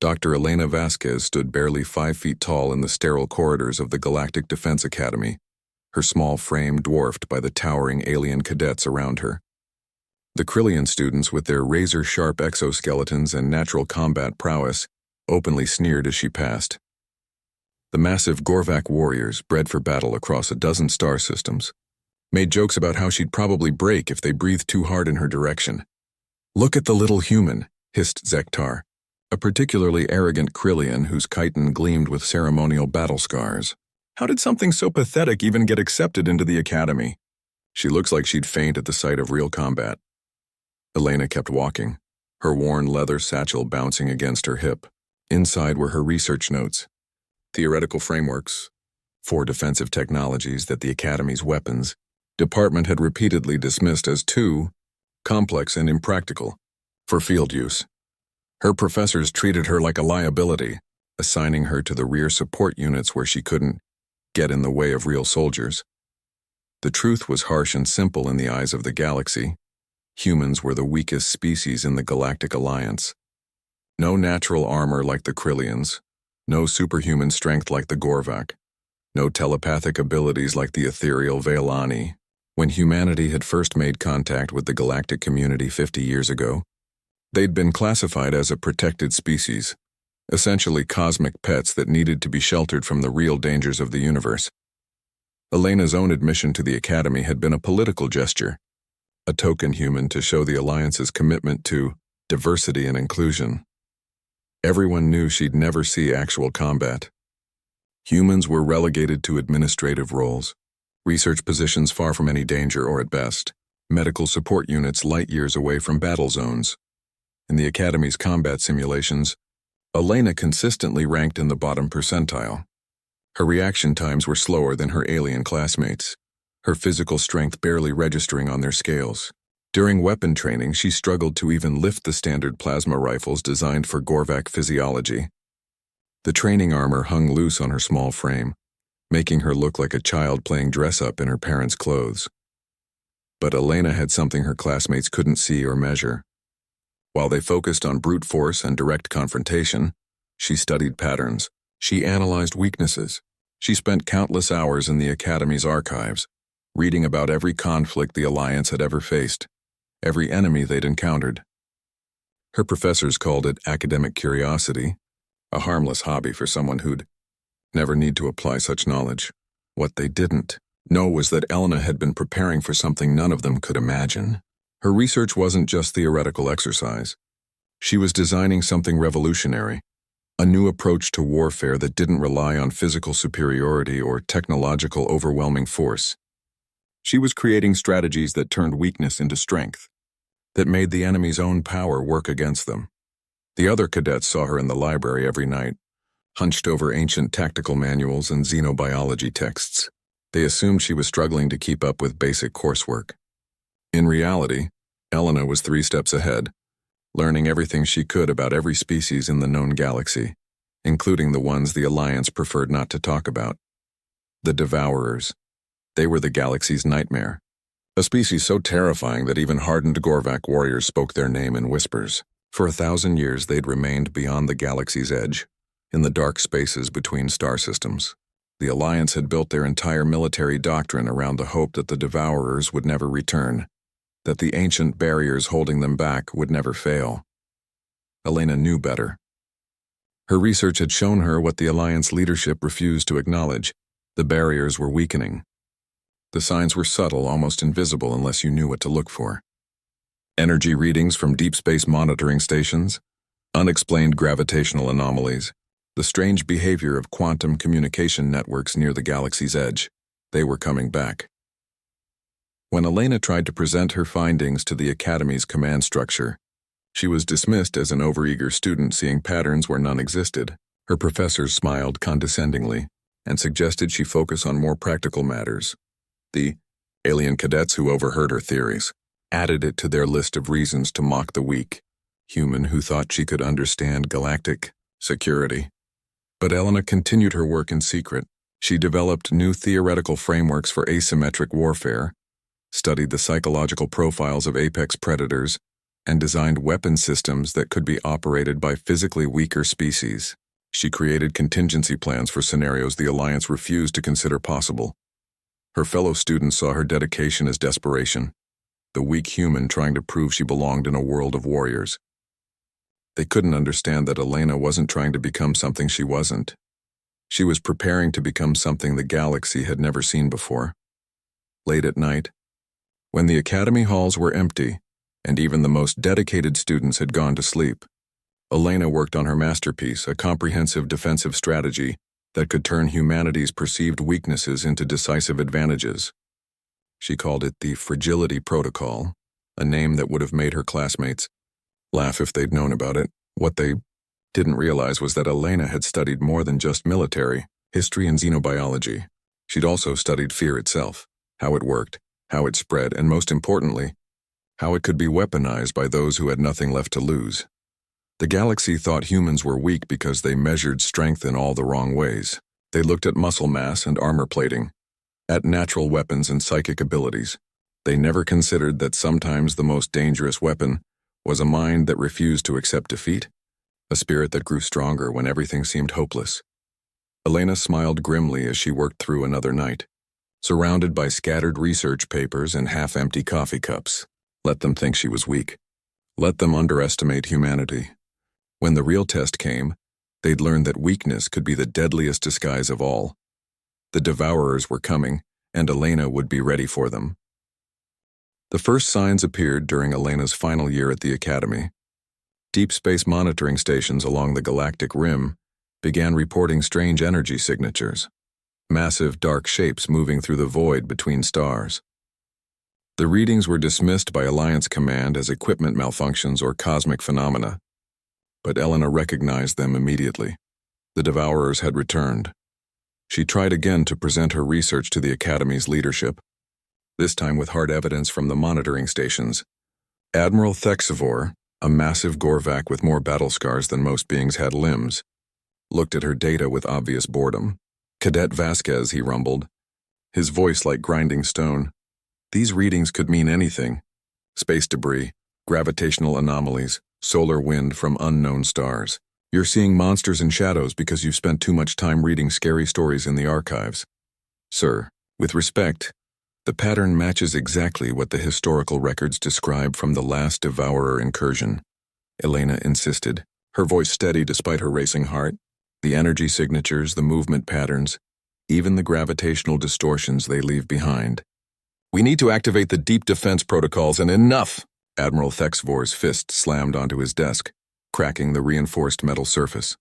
Dr. Elena Vasquez stood barely 5 feet tall in the sterile corridors of the Galactic Defense Academy, her small frame dwarfed by the towering alien cadets around her. The Krillian students, with their razor-sharp exoskeletons and natural combat prowess, openly sneered as she passed. The massive Gorvak warriors, bred for battle across a dozen star systems, made jokes about how she'd probably break if they breathed too hard in her direction. "Look at the little human," hissed Zektar, a particularly arrogant Krillian whose chitin gleamed with ceremonial battle scars. "How did something so pathetic even get accepted into the academy? She looks like she'd faint at the sight of real combat." Elena kept walking, her worn leather satchel bouncing against her hip. Inside were her research notes, theoretical frameworks for defensive technologies that the Academy's weapons department had repeatedly dismissed as too complex and impractical for field use. Her professors treated her like a liability, assigning her to the rear support units where she couldn't get in the way of real soldiers. The truth was harsh and simple in the eyes of the galaxy. Humans were the weakest species in the Galactic Alliance. No natural armor like the Krillians, no superhuman strength like the Gorvak, no telepathic abilities like the ethereal Veilani. When humanity had first made contact with the galactic community 50 years ago, they'd been classified as a protected species, essentially cosmic pets that needed to be sheltered from the real dangers of the universe. Elena's own admission to the Academy had been a political gesture, a token human to show the Alliance's commitment to diversity and inclusion. Everyone knew she'd never see actual combat. Humans were relegated to administrative roles, research positions far from any danger or, at best, medical support units light years away from battle zones. In the Academy's combat simulations, Elena consistently ranked in the bottom percentile. Her reaction times were slower than her alien classmates, her physical strength barely registering on their scales. During weapon training, she struggled to even lift the standard plasma rifles designed for Gorvak physiology. The training armor hung loose on her small frame, making her look like a child playing dress-up in her parents' clothes. But Elena had something her classmates couldn't see or measure. While they focused on brute force and direct confrontation, she studied patterns. She analyzed weaknesses. She spent countless hours in the Academy's archives, reading about every conflict the Alliance had ever faced, every enemy they'd encountered. Her professors called it academic curiosity, a harmless hobby for someone who'd never need to apply such knowledge. What they didn't know was that Elena had been preparing for something none of them could imagine. Her research wasn't just theoretical exercise. She was designing something revolutionary, a new approach to warfare that didn't rely on physical superiority or technological overwhelming force. She was creating strategies that turned weakness into strength, that made the enemy's own power work against them. The other cadets saw her in the library every night, hunched over ancient tactical manuals and xenobiology texts. They assumed she was struggling to keep up with basic coursework. In reality, Elena was 3 steps ahead, learning everything she could about every species in the known galaxy, including the ones the Alliance preferred not to talk about. The Devourers. They were the galaxy's nightmare, a species so terrifying that even hardened Gorvak warriors spoke their name in whispers. For 1,000 years they'd remained beyond the galaxy's edge, in the dark spaces between star systems. The Alliance had built their entire military doctrine around the hope that the Devourers would never return, that the ancient barriers holding them back would never fail. Elena knew better. Her research had shown her what the Alliance leadership refused to acknowledge. The barriers were weakening. The signs were subtle, almost invisible unless you knew what to look for. Energy readings from deep space monitoring stations, unexplained gravitational anomalies, the strange behavior of quantum communication networks near the galaxy's edge. They were coming back. When Elena tried to present her findings to the Academy's command structure, she was dismissed as an overeager student seeing patterns where none existed. Her professors smiled condescendingly and suggested she focus on more practical matters. The alien cadets who overheard her theories added it to their list of reasons to mock the weak human who thought she could understand galactic security. But Elena continued her work in secret. She developed new theoretical frameworks for asymmetric warfare, studied the psychological profiles of apex predators, and designed weapon systems that could be operated by physically weaker species. She created contingency plans for scenarios the Alliance refused to consider possible. Her fellow students saw her dedication as desperation, the weak human trying to prove she belonged in a world of warriors. They couldn't understand that Elena wasn't trying to become something she wasn't. She was preparing to become something the galaxy had never seen before. Late at night, when the academy halls were empty, and even the most dedicated students had gone to sleep, Elena worked on her masterpiece, a comprehensive defensive strategy that could turn humanity's perceived weaknesses into decisive advantages. She called it the Fragility Protocol, a name that would have made her classmates laugh if they'd known about it. What they didn't realize was that Elena had studied more than just military, history and xenobiology. She'd also studied fear itself, how it worked, how it spread, and most importantly, how it could be weaponized by those who had nothing left to lose. The galaxy thought humans were weak because they measured strength in all the wrong ways. They looked at muscle mass and armor plating, at natural weapons and psychic abilities. They never considered that sometimes the most dangerous weapon was a mind that refused to accept defeat, a spirit that grew stronger when everything seemed hopeless. Elena smiled grimly as she worked through another night, surrounded by scattered research papers and half-empty coffee cups. Let them think she was weak. Let them underestimate humanity. When the real test came, they'd learn that weakness could be the deadliest disguise of all. The Devourers were coming, and Elena would be ready for them. The first signs appeared during Elena's final year at the Academy. Deep space monitoring stations along the galactic rim began reporting strange energy signatures, massive dark shapes moving through the void between stars. The readings were dismissed by Alliance Command as equipment malfunctions or cosmic phenomena, but Elena recognized them immediately. The Devourers had returned. She tried again to present her research to the Academy's leadership, this time with hard evidence from the monitoring stations. Admiral Thexivor, a massive Gorvac with more battle scars than most beings had limbs, looked at her data with obvious boredom. Cadet Vasquez, he rumbled, his voice like grinding stone. These readings could mean anything. Space debris, gravitational anomalies, solar wind from unknown stars. You're seeing monsters and shadows because you've spent too much time reading scary stories in the archives. Sir, with respect, the pattern matches exactly what the historical records describe from the last Devourer incursion, Elena insisted, her voice steady despite her racing heart. The energy signatures, the movement patterns, even the gravitational distortions they leave behind. We need to activate the deep defense protocols, and enough! Admiral Thexvor's fist slammed onto his desk, cracking the reinforced metal surface.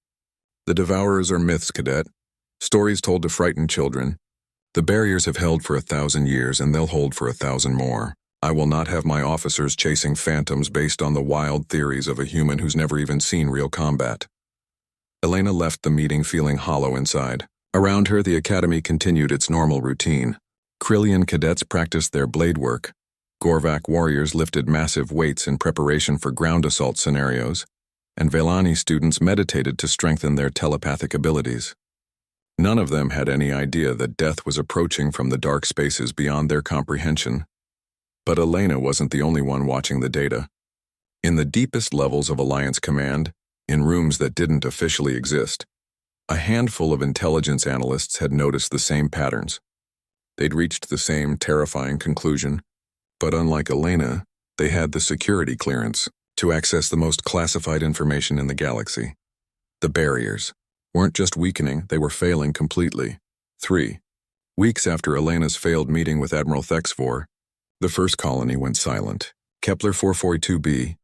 The Devourers are myths, Cadet. Stories told to frighten children. The barriers have held for 1,000 years, and they'll hold for 1,000 more. I will not have my officers chasing phantoms based on the wild theories of a human who's never even seen real combat. Elena left the meeting feeling hollow inside. Around her, the Academy continued its normal routine. Krillian cadets practiced their blade work. Gorvac warriors lifted massive weights in preparation for ground assault scenarios, and Velani students meditated to strengthen their telepathic abilities. None of them had any idea that death was approaching from the dark spaces beyond their comprehension. But Elena wasn't the only one watching the data. In the deepest levels of Alliance Command, in rooms that didn't officially exist, a handful of intelligence analysts had noticed the same patterns. They'd reached the same terrifying conclusion, but unlike Elena, they had the security clearance to access the most classified information in the galaxy. The barriers weren't just weakening, they were failing completely. 3 weeks after Elena's failed meeting with Admiral Thexvor, the first colony went silent. Kepler 442b,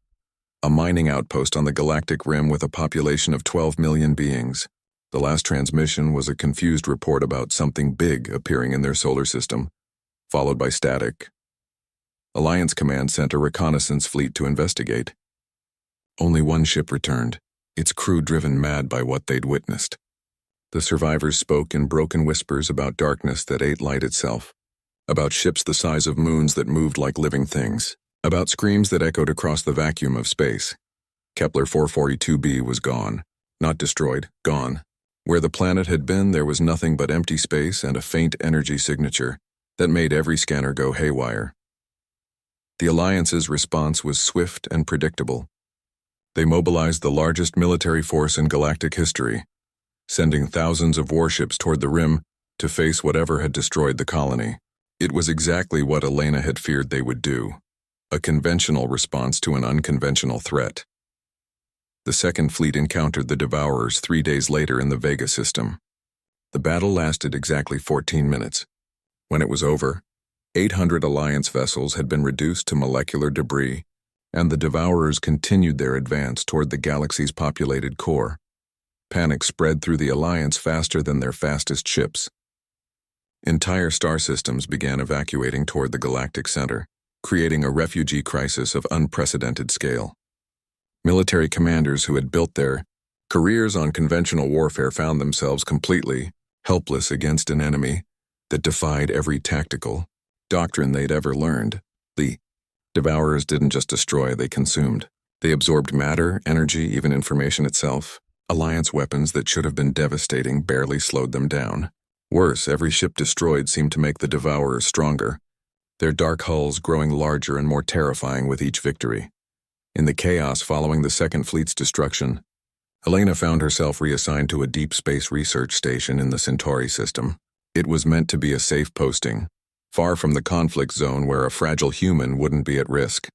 a mining outpost on the galactic rim with a population of 12 million beings. The last transmission was a confused report about something big appearing in their solar system, followed by static. Alliance Command sent a reconnaissance fleet to investigate. Only one ship returned, its crew driven mad by what they'd witnessed. The survivors spoke in broken whispers about darkness that ate light itself, about ships the size of moons that moved like living things, about screams that echoed across the vacuum of space. Kepler 442b was gone, not destroyed, gone. Where the planet had been, there was nothing but empty space and a faint energy signature that made every scanner go haywire. The Alliance's response was swift and predictable. They mobilized the largest military force in galactic history, sending thousands of warships toward the Rim to face whatever had destroyed the colony. It was exactly what Elena had feared they would do, a conventional response to an unconventional threat. The Second Fleet encountered the Devourers 3 days later in the Vega system. The battle lasted exactly 14 minutes. When it was over, 800 Alliance vessels had been reduced to molecular debris, and the Devourers continued their advance toward the galaxy's populated core. Panic spread through the Alliance faster than their fastest ships. Entire star systems began evacuating toward the galactic center, creating a refugee crisis of unprecedented scale. Military commanders who had built their careers on conventional warfare found themselves completely helpless against an enemy that defied every tactical doctrine they'd ever learned. The Devourers didn't just destroy, they consumed. They absorbed matter, energy, even information itself. Alliance weapons that should have been devastating barely slowed them down. Worse, every ship destroyed seemed to make the Devourers stronger, their dark hulls growing larger and more terrifying with each victory. In the chaos following the Second Fleet's destruction, Elena found herself reassigned to a deep space research station in the Centauri system. It was meant to be a safe posting, far from the conflict zone where a fragile human wouldn't be at risk.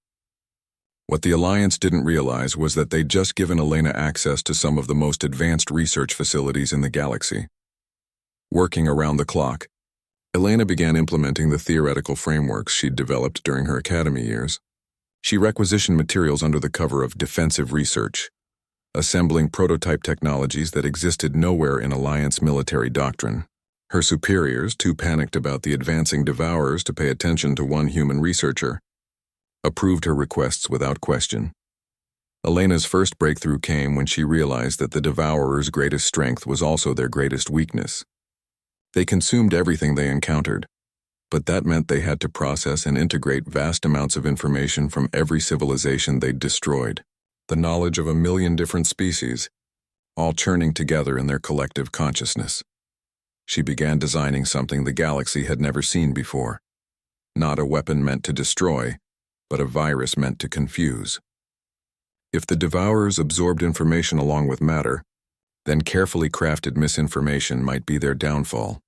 What the Alliance didn't realize was that they'd just given Elena access to some of the most advanced research facilities in the galaxy. Working around the clock, Elena began implementing the theoretical frameworks she'd developed during her academy years. She requisitioned materials under the cover of defensive research, assembling prototype technologies that existed nowhere in Alliance military doctrine. Her superiors, too panicked about the advancing Devourers to pay attention to one human researcher, approved her requests without question. Elena's first breakthrough came when she realized that the Devourers' greatest strength was also their greatest weakness. They consumed everything they encountered, but that meant they had to process and integrate vast amounts of information from every civilization they'd destroyed. The knowledge of 1 million different species, all churning together in their collective consciousness. She began designing something the galaxy had never seen before. Not a weapon meant to destroy, but a virus meant to confuse. If the Devourers absorbed information along with matter, then carefully crafted misinformation might be their downfall.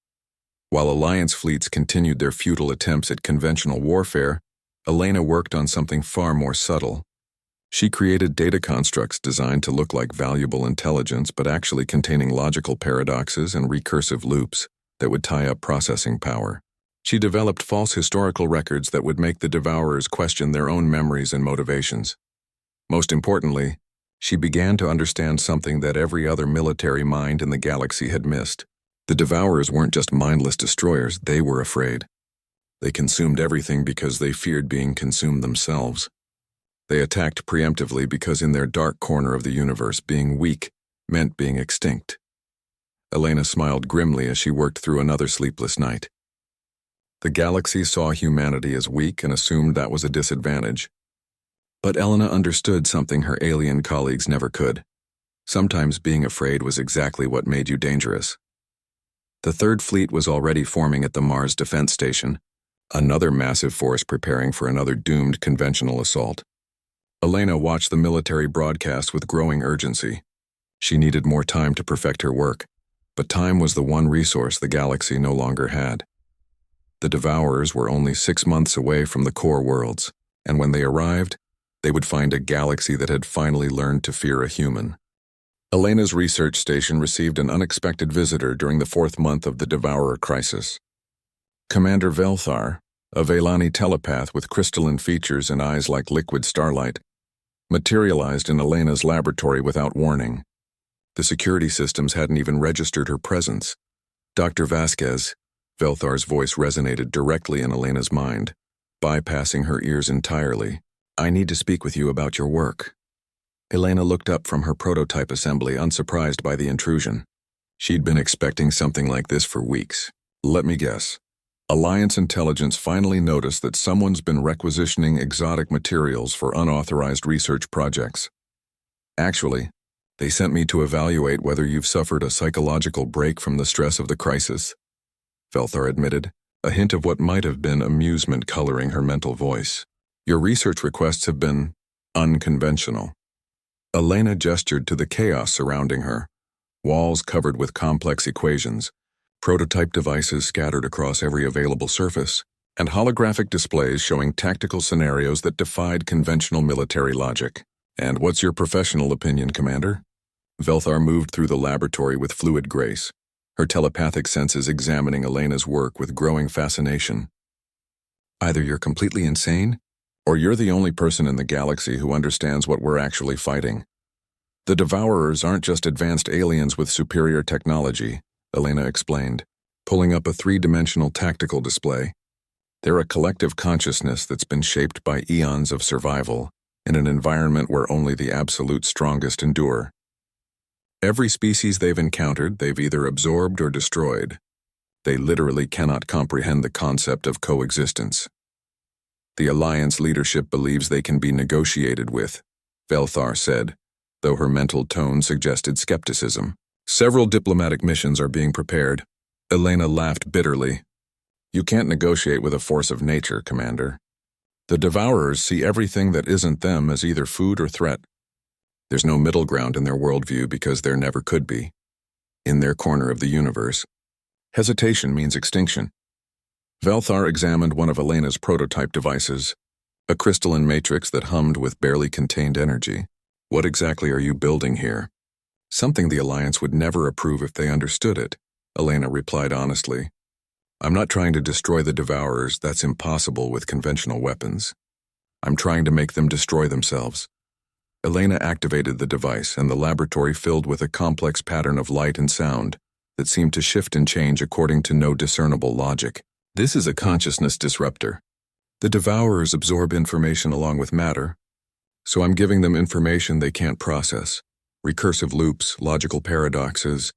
While Alliance fleets continued their futile attempts at conventional warfare, Elena worked on something far more subtle. She created data constructs designed to look like valuable intelligence but actually containing logical paradoxes and recursive loops that would tie up processing power. She developed false historical records that would make the Devourers question their own memories and motivations. Most importantly, she began to understand something that every other military mind in the galaxy had missed. The Devourers weren't just mindless destroyers, they were afraid. They consumed everything because they feared being consumed themselves. They attacked preemptively because in their dark corner of the universe, being weak meant being extinct. Elena smiled grimly as she worked through another sleepless night. The galaxy saw humanity as weak and assumed that was a disadvantage. But Elena understood something her alien colleagues never could. Sometimes being afraid was exactly what made you dangerous. The Third Fleet was already forming at the Mars Defense Station, another massive force preparing for another doomed conventional assault. Elena watched the military broadcast with growing urgency. She needed more time to perfect her work, but time was the one resource the galaxy no longer had. The Devourers were only 6 months away from the core worlds, and when they arrived, they would find a galaxy that had finally learned to fear a human. Elena's research station received an unexpected visitor during the 4th month of the Devourer crisis. Commander Velthar, a Velani telepath with crystalline features and eyes like liquid starlight, materialized in Elena's laboratory without warning. The security systems hadn't even registered her presence. Dr. Vasquez, Velthar's voice resonated directly in Elena's mind, bypassing her ears entirely. "I need to speak with you about your work." Elena looked up from her prototype assembly, unsurprised by the intrusion. She'd been expecting something like this for weeks. "Let me guess. Alliance intelligence finally noticed that someone's been requisitioning exotic materials for unauthorized research projects. Actually, they sent me to evaluate whether you've suffered a psychological break from the stress of the crisis," Velthar admitted, a hint of what might have been amusement coloring her mental voice. Your research requests have been unconventional. Elena gestured to the chaos surrounding her. Walls covered with complex equations, prototype devices scattered across every available surface, and holographic displays showing tactical scenarios that defied conventional military logic. And what's your professional opinion, Commander? Velthar moved through the laboratory with fluid grace, her telepathic senses examining Elena's work with growing fascination. Either you're completely insane, or you're the only person in the galaxy who understands what we're actually fighting. The Devourers aren't just advanced aliens with superior technology, Elena explained, pulling up a three-dimensional tactical display. They're a collective consciousness that's been shaped by eons of survival in an environment where only the absolute strongest endure. Every species they've encountered, they've either absorbed or destroyed. They literally cannot comprehend the concept of coexistence. The Alliance leadership believes they can be negotiated with, Velthar said, though her mental tone suggested skepticism. Several diplomatic missions are being prepared. Elena laughed bitterly. You can't negotiate with a force of nature, Commander. The Devourers see everything that isn't them as either food or threat. There's no middle ground in their worldview because there never could be. In their corner of the universe, hesitation means extinction. Velthar examined one of Elena's prototype devices, a crystalline matrix that hummed with barely contained energy. What exactly are you building here? Something the Alliance would never approve if they understood it, Elena replied honestly. I'm not trying to destroy the Devourers, that's impossible with conventional weapons. I'm trying to make them destroy themselves. Elena activated the device, and the laboratory filled with a complex pattern of light and sound that seemed to shift and change according to no discernible logic. This is a consciousness disruptor. The Devourers absorb information along with matter, so I'm giving them information they can't process. Recursive loops, logical paradoxes,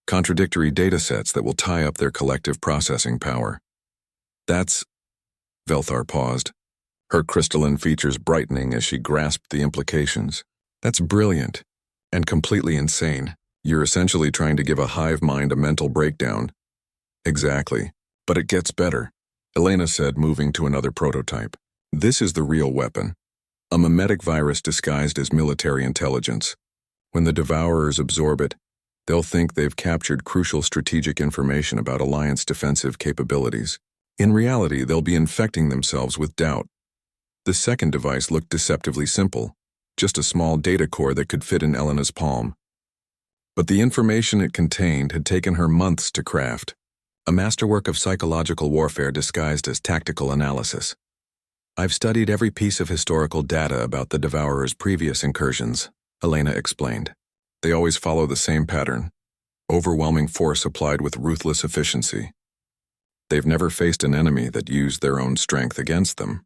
contradictory data sets that will tie up their collective processing power. That's... Velthar paused, her crystalline features brightening as she grasped the implications. That's brilliant and completely insane. You're essentially trying to give a hive mind a mental breakdown. Exactly. But it gets better, Elena said, moving to another prototype. This is the real weapon. A mimetic virus disguised as military intelligence. When the Devourers absorb it, they'll think they've captured crucial strategic information about Alliance defensive capabilities. In reality, they'll be infecting themselves with doubt. The second device looked deceptively simple, just a small data core that could fit in Elena's palm. But the information it contained had taken her months to craft, a masterwork of psychological warfare disguised as tactical analysis. I've studied every piece of historical data about the Devourers' previous incursions, Elena explained. They always follow the same pattern, overwhelming force applied with ruthless efficiency. They've never faced an enemy that used their own strength against them.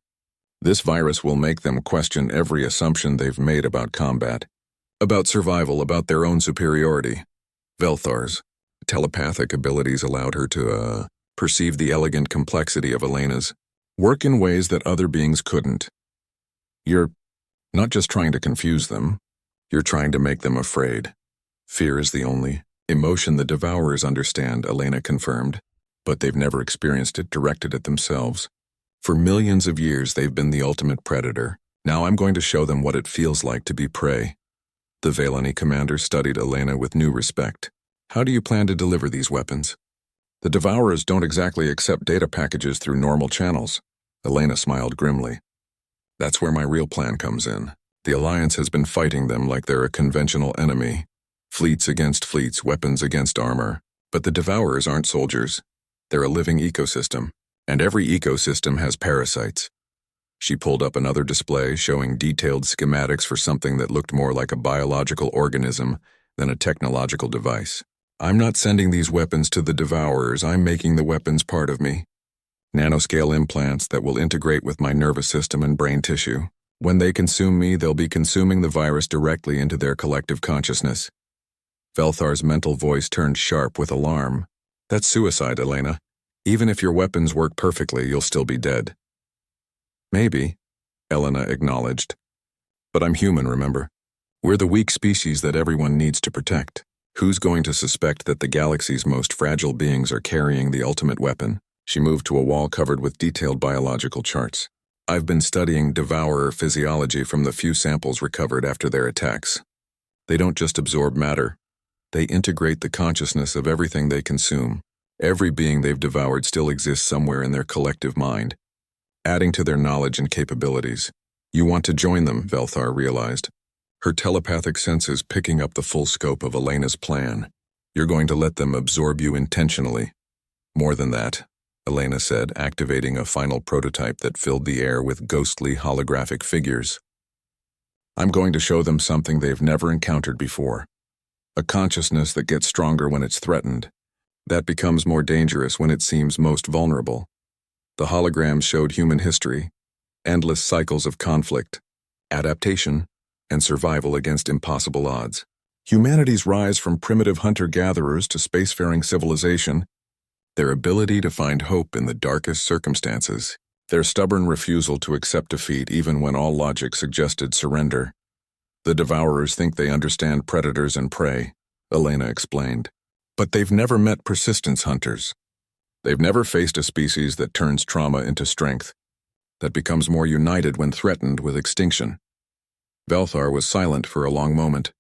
This virus will make them question every assumption they've made about combat, about survival, about their own superiority. Velthar's telepathic abilities allowed her to, perceive the elegant complexity of Elena's work in ways that other beings couldn't. You're not just trying to confuse them, you're trying to make them afraid. Fear is the only emotion the Devourers understand, Elena confirmed, but they've never experienced it directed at themselves. For millions of years, they've been the ultimate predator. Now I'm going to show them what it feels like to be prey. The Valani commander studied Elena with new respect. How do you plan to deliver these weapons? The Devourers don't exactly accept data packages through normal channels. Elena smiled grimly. That's where my real plan comes in. The Alliance has been fighting them like they're a conventional enemy. Fleets against fleets, weapons against armor. But the Devourers aren't soldiers. They're a living ecosystem. And every ecosystem has parasites. She pulled up another display showing detailed schematics for something that looked more like a biological organism than a technological device. I'm not sending these weapons to the Devourers, I'm making the weapons part of me. Nanoscale implants that will integrate with my nervous system and brain tissue. When they consume me, they'll be consuming the virus directly into their collective consciousness. Velthar's mental voice turned sharp with alarm. That's suicide, Elena. Even if your weapons work perfectly, you'll still be dead. Maybe, Elena acknowledged. But I'm human, remember? We're the weak species that everyone needs to protect. Who's going to suspect that the galaxy's most fragile beings are carrying the ultimate weapon? She moved to a wall covered with detailed biological charts. I've been studying devourer physiology from the few samples recovered after their attacks. They don't just absorb matter. They integrate the consciousness of everything they consume. Every being they've devoured still exists somewhere in their collective mind, adding to their knowledge and capabilities. You want to join them, Velthar realized, her telepathic senses picking up the full scope of Elena's plan. You're going to let them absorb you intentionally. More than that, Elena said, activating a final prototype that filled the air with ghostly holographic figures. I'm going to show them something they've never encountered before. A consciousness that gets stronger when it's threatened, that becomes more dangerous when it seems most vulnerable. The holograms showed human history, endless cycles of conflict, adaptation, and survival against impossible odds. Humanity's rise from primitive hunter-gatherers to spacefaring civilization, their ability to find hope in the darkest circumstances, their stubborn refusal to accept defeat even when all logic suggested surrender. The devourers think they understand predators and prey, Elena explained. But they've never met persistence hunters. They've never faced a species that turns trauma into strength, that becomes more united when threatened with extinction. Velthar was silent for a long moment,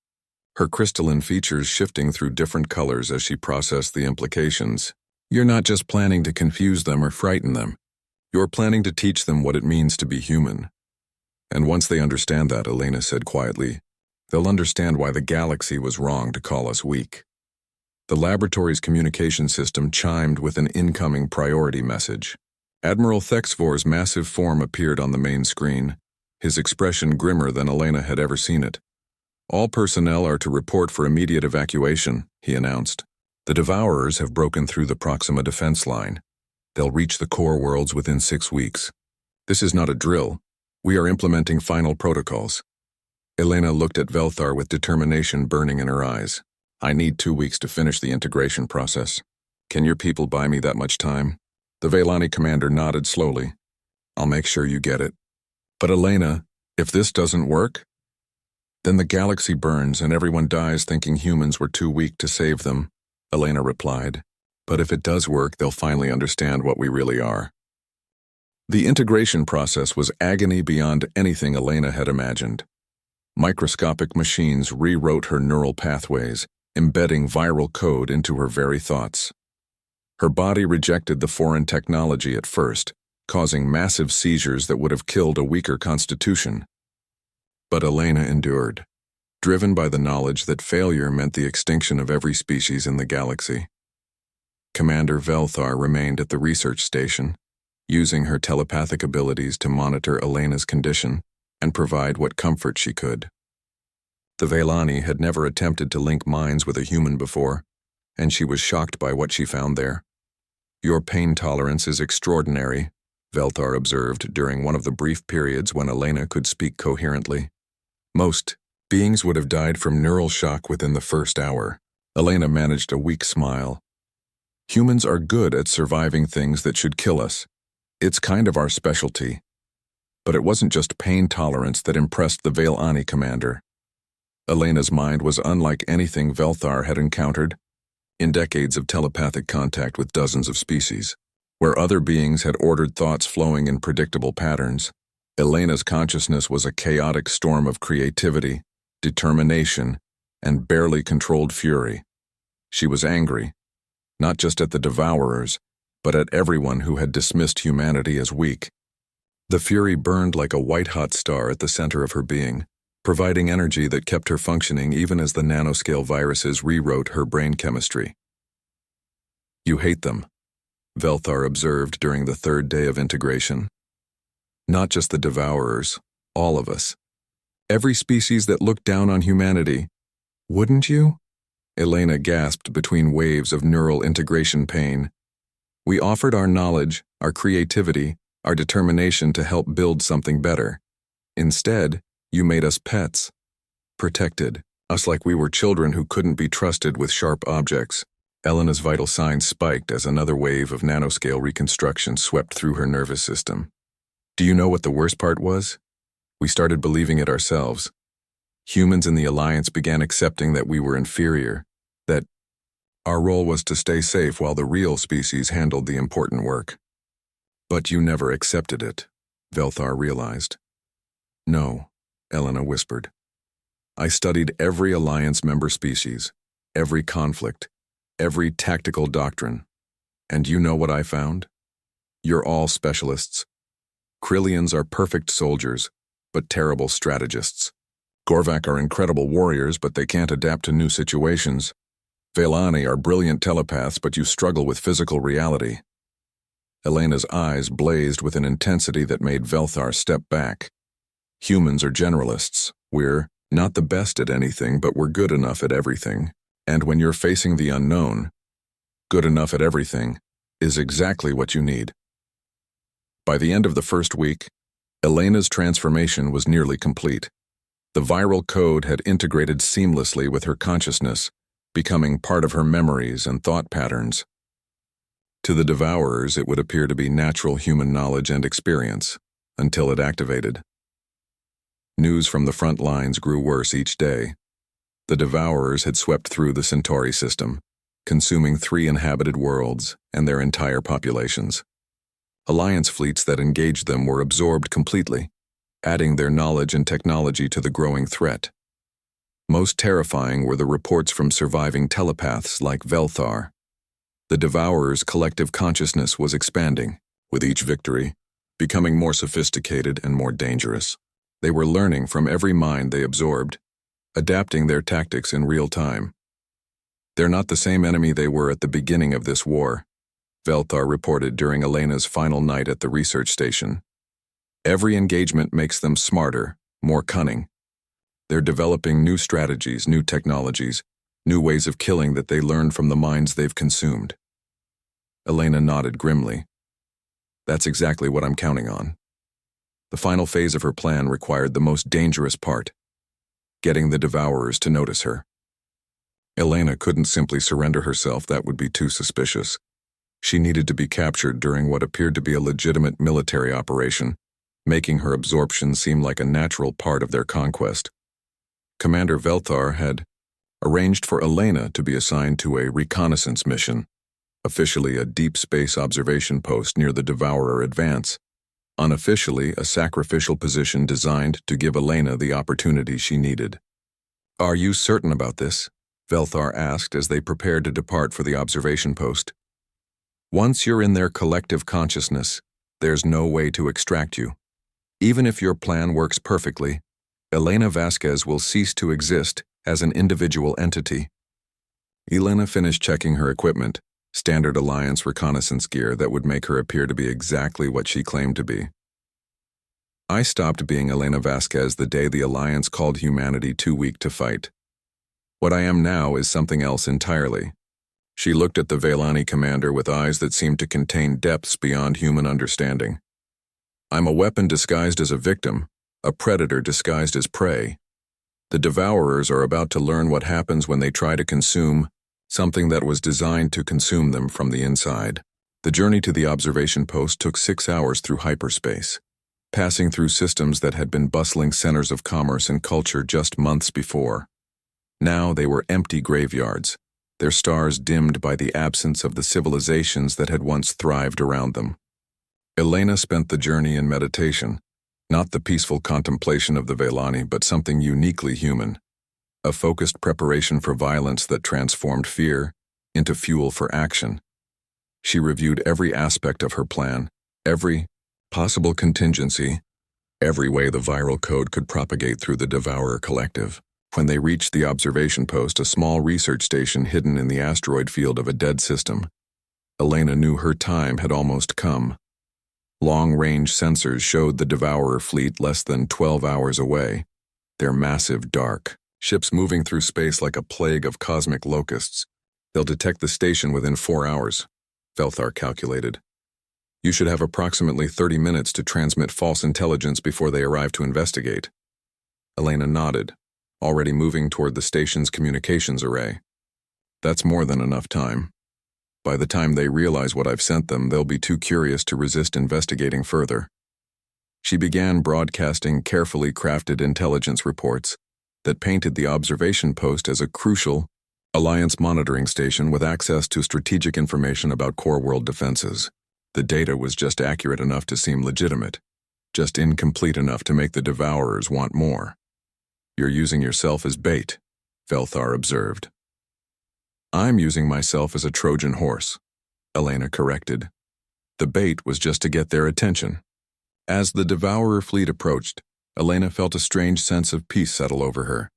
her crystalline features shifting through different colors as she processed the implications. You're not just planning to confuse them or frighten them. You're planning to teach them what it means to be human. And once they understand that, Elena said quietly, they'll understand why the galaxy was wrong to call us weak. The laboratory's communication system chimed with an incoming priority message. Admiral Thexvor's massive form appeared on the main screen, his expression grimmer than Elena had ever seen it. All personnel are to report for immediate evacuation, he announced. The Devourers have broken through the Proxima defense line. They'll reach the core worlds within 6 weeks. This is not a drill. We are implementing final protocols. Elena looked at Velthar with determination burning in her eyes. I need 2 weeks to finish the integration process. Can your people buy me that much time? The Velani commander nodded slowly. I'll make sure you get it. But Elena, if this doesn't work, then the galaxy burns and everyone dies thinking humans were too weak to save them, Elena replied. But if it does work, they'll finally understand what we really are. The integration process was agony beyond anything Elena had imagined. Microscopic machines rewrote her neural pathways, embedding viral code into her very thoughts. Her body rejected the foreign technology at first, causing massive seizures that would have killed a weaker constitution. But Elena endured, driven by the knowledge that failure meant the extinction of every species in the galaxy. Commander Velthar remained at the research station, using her telepathic abilities to monitor Elena's condition and provide what comfort she could. The Velani had never attempted to link minds with a human before, and she was shocked by what she found there. Your pain tolerance is extraordinary, Velthar observed during one of the brief periods when Elena could speak coherently. Most beings would have died from neural shock within the first hour. Elena managed a weak smile. Humans are good at surviving things that should kill us. It's kind of our specialty. But it wasn't just pain tolerance that impressed the Velani commander. Elena's mind was unlike anything Velthar had encountered in decades of telepathic contact with dozens of species. Where other beings had ordered thoughts flowing in predictable patterns, Elena's consciousness was a chaotic storm of creativity, determination, and barely controlled fury. She was angry, not just at the Devourers, but at everyone who had dismissed humanity as weak. The fury burned like a white-hot star at the center of her being, providing energy that kept her functioning even as the nanoscale viruses rewrote her brain chemistry. You hate them, Velthar observed during the third day of integration. Not just the Devourers, all of us. Every species that looked down on humanity. Wouldn't you? Elena gasped between waves of neural integration pain. We offered our knowledge, our creativity, our determination to help build something better. Instead, you made us pets. Protected us like we were children who couldn't be trusted with sharp objects. Elena's vital signs spiked as another wave of nanoscale reconstruction swept through her nervous system. Do you know what the worst part was? We started believing it ourselves. Humans in the Alliance began accepting that we were inferior, that our role was to stay safe while the real species handled the important work. But you never accepted it. Velthar realized. No, Elena whispered. I studied every Alliance member species, every conflict, every tactical doctrine. And you know what I found? You're all specialists. Krillians are perfect soldiers, but terrible strategists. Gorvak are incredible warriors, but they can't adapt to new situations. Velani are brilliant telepaths, but you struggle with physical reality. Elena's eyes blazed with an intensity that made Velthar step back. Humans are generalists. We're not the best at anything, but we're good enough at everything. And when you're facing the unknown, good enough at everything is exactly what you need. By the end of the first week, Elena's transformation was nearly complete. The viral code had integrated seamlessly with her consciousness, becoming part of her memories and thought patterns. To the Devourers, it would appear to be natural human knowledge and experience, until it activated. News from the front lines grew worse each day. The Devourers had swept through the Centauri system, consuming 3 inhabited worlds and their entire populations. Alliance fleets that engaged them were absorbed completely, adding their knowledge and technology to the growing threat. Most terrifying were the reports from surviving telepaths like Velthar. The Devourers' collective consciousness was expanding, with each victory, becoming more sophisticated and more dangerous. They were learning from every mind they absorbed, adapting their tactics in real time. They're not the same enemy they were at the beginning of this war, Velthar reported during Elena's final night at the research station. Every engagement makes them smarter, more cunning. They're developing new strategies, new technologies, new ways of killing that they learned from the minds they've consumed. Elena nodded grimly. That's exactly what I'm counting on. The final phase of her plan required the most dangerous part, getting the Devourers to notice her. Elena couldn't simply surrender herself, that would be too suspicious. She needed to be captured during what appeared to be a legitimate military operation, making her absorption seem like a natural part of their conquest. Commander Velthar had arranged for Elena to be assigned to a reconnaissance mission, officially a deep space observation post near the Devourer advance, unofficially a sacrificial position designed to give Elena the opportunity she needed. Are you certain about this? Velthar asked as they prepared to depart for the observation post. Once you're in their collective consciousness, there's no way to extract you. Even if your plan works perfectly, Elena Vasquez will cease to exist as an individual entity. Elena finished checking her equipment, standard Alliance reconnaissance gear that would make her appear to be exactly what she claimed to be. I stopped being Elena Vasquez the day the Alliance called humanity too weak to fight. What I am now is something else entirely. She looked at the Velani commander with eyes that seemed to contain depths beyond human understanding. I'm a weapon disguised as a victim, a predator disguised as prey. The Devourers are about to learn what happens when they try to consume something that was designed to consume them from the inside. The journey to the observation post took 6 hours through hyperspace, passing through systems that had been bustling centers of commerce and culture just months before. Now they were empty graveyards, their stars dimmed by the absence of the civilizations that had once thrived around them. Elena spent the journey in meditation, not the peaceful contemplation of the Velani, but something uniquely human, a focused preparation for violence that transformed fear into fuel for action. She reviewed every aspect of her plan, every possible contingency, every way the viral code could propagate through the Devourer collective. When they reached the observation post, a small research station hidden in the asteroid field of a dead system, Elena knew her time had almost come. Long-range sensors showed the Devourer fleet less than 12 hours away, their massive dark ships moving through space like a plague of cosmic locusts. They'll detect the station within 4 hours, Velthar calculated. You should have approximately 30 minutes to transmit false intelligence before they arrive to investigate. Elena nodded, already moving toward the station's communications array. That's more than enough time. By the time they realize what I've sent them, they'll be too curious to resist investigating further. She began broadcasting carefully crafted intelligence reports that painted the observation post as a crucial Alliance monitoring station with access to strategic information about core world defenses. The data was just accurate enough to seem legitimate. just incomplete enough to make the Devourers want more. You're using yourself as bait, Velthar observed. I'm using myself as a Trojan horse, Elena corrected. The bait was just to get their attention. As the Devourer fleet approached, Elena felt a strange sense of peace settle over her.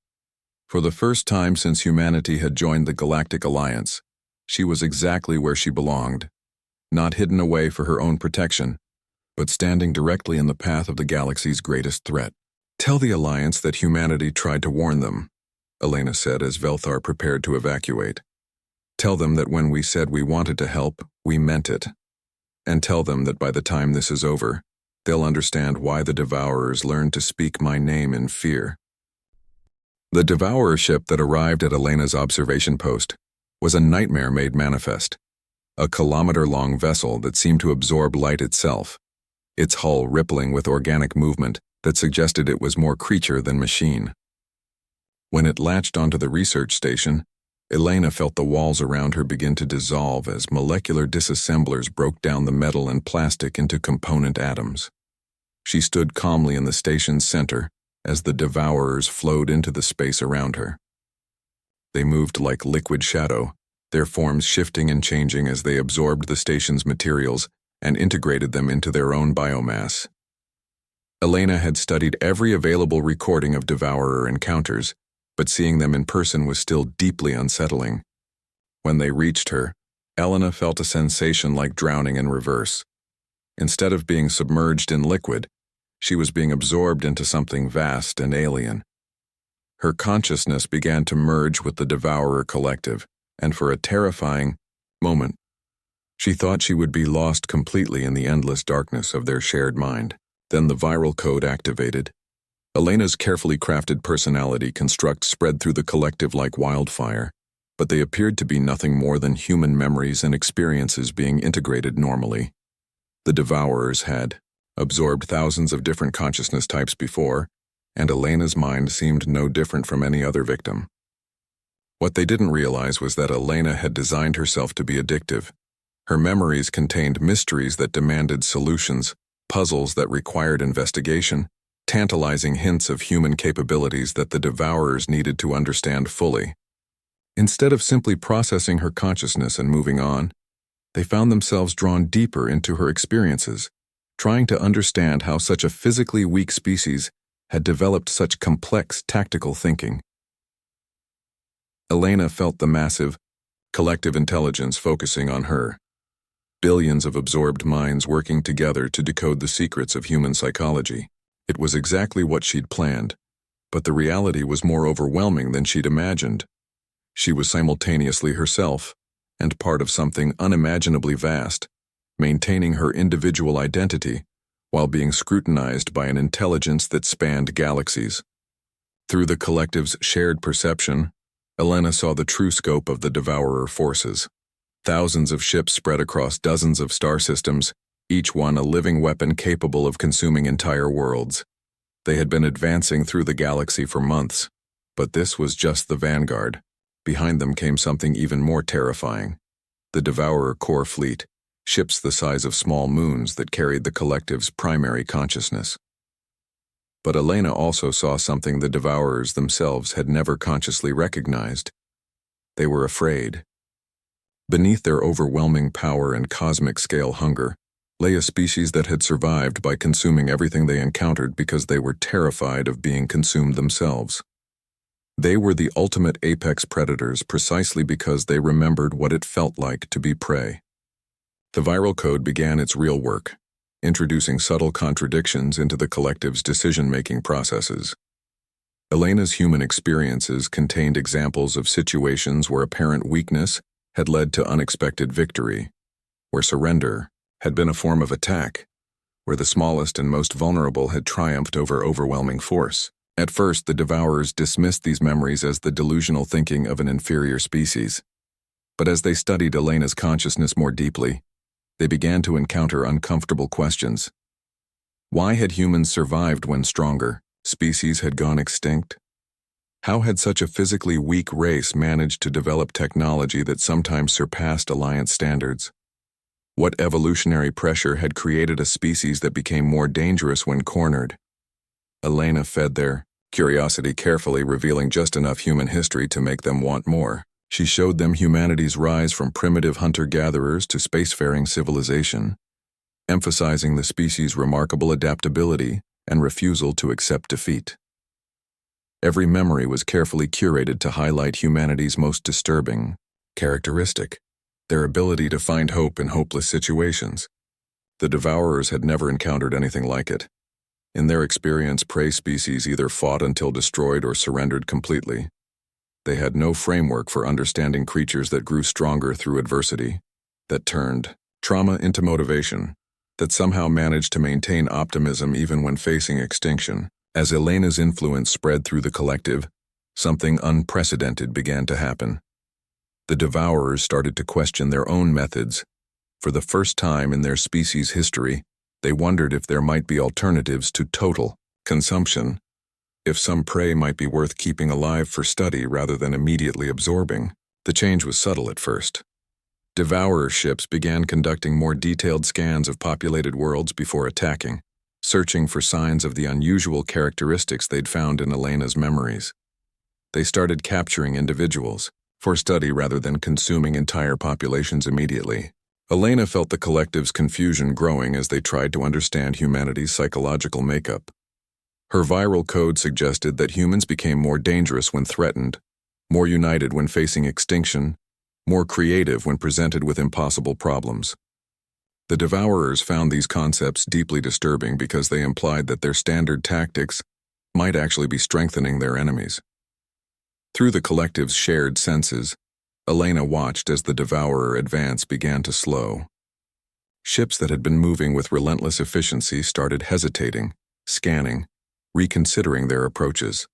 For the first time since humanity had joined the Galactic Alliance, she was exactly where she belonged, not hidden away for her own protection, but standing directly in the path of the galaxy's greatest threat. Tell the Alliance that humanity tried to warn them, Elena said as Velthar prepared to evacuate. Tell them that when we said we wanted to help, we meant it. And tell them that by the time this is over, they'll understand why the Devourers learned to speak my name in fear. The Devourer ship that arrived at Elena's observation post was a nightmare made manifest, a kilometer-long vessel that seemed to absorb light itself, its hull rippling with organic movement that suggested it was more creature than machine. When it latched onto the research station, Elena felt the walls around her begin to dissolve as molecular disassemblers broke down the metal and plastic into component atoms. She stood calmly in the station's center as the Devourers flowed into the space around her. They moved like liquid shadow, their forms shifting and changing as they absorbed the station's materials and integrated them into their own biomass. Elena had studied every available recording of Devourer encounters, but seeing them in person was still deeply unsettling. When they reached her, Elena felt a sensation like drowning in reverse. Instead of being submerged in liquid, she was being absorbed into something vast and alien. Her consciousness began to merge with the Devourer collective, and for a terrifying moment, she thought she would be lost completely in the endless darkness of their shared mind. Then the viral code activated. Elena's carefully crafted personality construct spread through the collective like wildfire, but they appeared to be nothing more than human memories and experiences being integrated normally. The Devourers had absorbed thousands of different consciousness types before, and Elena's mind seemed no different from any other victim. What they didn't realize was that Elena had designed herself to be addictive. Her memories contained mysteries that demanded solutions, puzzles that required investigation, tantalizing hints of human capabilities that the Devourers needed to understand fully. Instead of simply processing her consciousness and moving on, they found themselves drawn deeper into her experiences, trying to understand how such a physically weak species had developed such complex tactical thinking. Elena felt the massive, collective intelligence focusing on her. Billions of absorbed minds working together to decode the secrets of human psychology. It was exactly what she'd planned, but the reality was more overwhelming than she'd imagined. She was simultaneously herself, and part of something unimaginably vast, maintaining her individual identity while being scrutinized by an intelligence that spanned galaxies. Through the collective's shared perception, Elena saw the true scope of the Devourer forces. Thousands of ships spread across dozens of star systems, each one a living weapon capable of consuming entire worlds. They had been advancing through the galaxy for months, but this was just the vanguard. Behind them came something even more terrifying. The Devourer core fleet, ships the size of small moons that carried the collective's primary consciousness. But Elena also saw something the Devourers themselves had never consciously recognized. They were afraid. Beneath their overwhelming power and cosmic-scale hunger lay a species that had survived by consuming everything they encountered because they were terrified of being consumed themselves. They were the ultimate apex predators precisely because they remembered what it felt like to be prey. The viral code began its real work, introducing subtle contradictions into the collective's decision-making processes. Elena's human experiences contained examples of situations where apparent weakness had led to unexpected victory, where surrender had been a form of attack, where the smallest and most vulnerable had triumphed over overwhelming force. At first, the Devourers dismissed these memories as the delusional thinking of an inferior species. But as they studied Elena's consciousness more deeply, they began to encounter uncomfortable questions. Why had humans survived when stronger species had gone extinct? How had such a physically weak race managed to develop technology that sometimes surpassed Alliance standards? What evolutionary pressure had created a species that became more dangerous when cornered? Elena fed their curiosity carefully, revealing just enough human history to make them want more. She showed them humanity's rise from primitive hunter-gatherers to spacefaring civilization, emphasizing the species' remarkable adaptability and refusal to accept defeat. Every memory was carefully curated to highlight humanity's most disturbing characteristic: their ability to find hope in hopeless situations. The Devourers had never encountered anything like it. In their experience, prey species either fought until destroyed or surrendered completely. They had no framework for understanding creatures that grew stronger through adversity, that turned trauma into motivation, that somehow managed to maintain optimism even when facing extinction. As Elena's influence spread through the collective, something unprecedented began to happen. The Devourers started to question their own methods. For the first time in their species' history, they wondered if there might be alternatives to total consumption, if some prey might be worth keeping alive for study rather than immediately absorbing. The change was subtle at first. Devourer ships began conducting more detailed scans of populated worlds before attacking, searching for signs of the unusual characteristics they'd found in Elena's memories. They started capturing individuals for study rather than consuming entire populations immediately. Elena felt the collective's confusion growing as they tried to understand humanity's psychological makeup. Her viral code suggested that humans became more dangerous when threatened, more united when facing extinction, more creative when presented with impossible problems. The Devourers found these concepts deeply disturbing because they implied that their standard tactics might actually be strengthening their enemies. Through the collective's shared senses, Elena watched as the Devourer advance began to slow. Ships that had been moving with relentless efficiency started hesitating, scanning, reconsidering their approaches.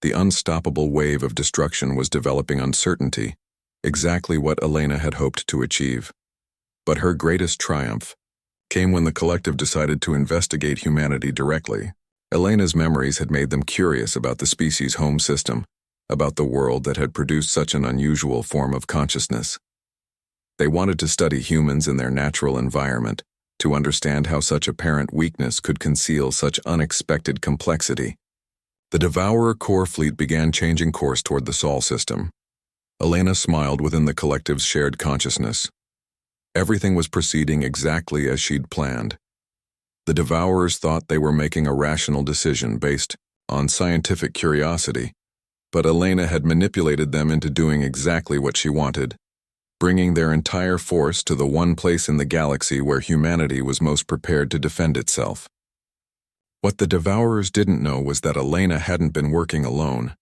The unstoppable wave of destruction was developing uncertainty, exactly what Elena had hoped to achieve. But her greatest triumph came when the collective decided to investigate humanity directly. Elena's memories had made them curious about the species' home system, about the world that had produced such an unusual form of consciousness. They wanted to study humans in their natural environment, to understand how such apparent weakness could conceal such unexpected complexity. The Devourer core fleet began changing course toward the Sol system. Elena smiled within the collective's shared consciousness. Everything was proceeding exactly as she'd planned. The Devourers thought they were making a rational decision based on scientific curiosity, but Elena had manipulated them into doing exactly what she wanted, bringing their entire force to the one place in the galaxy where humanity was most prepared to defend itself. What the Devourers didn't know was that Elena hadn't been working alone.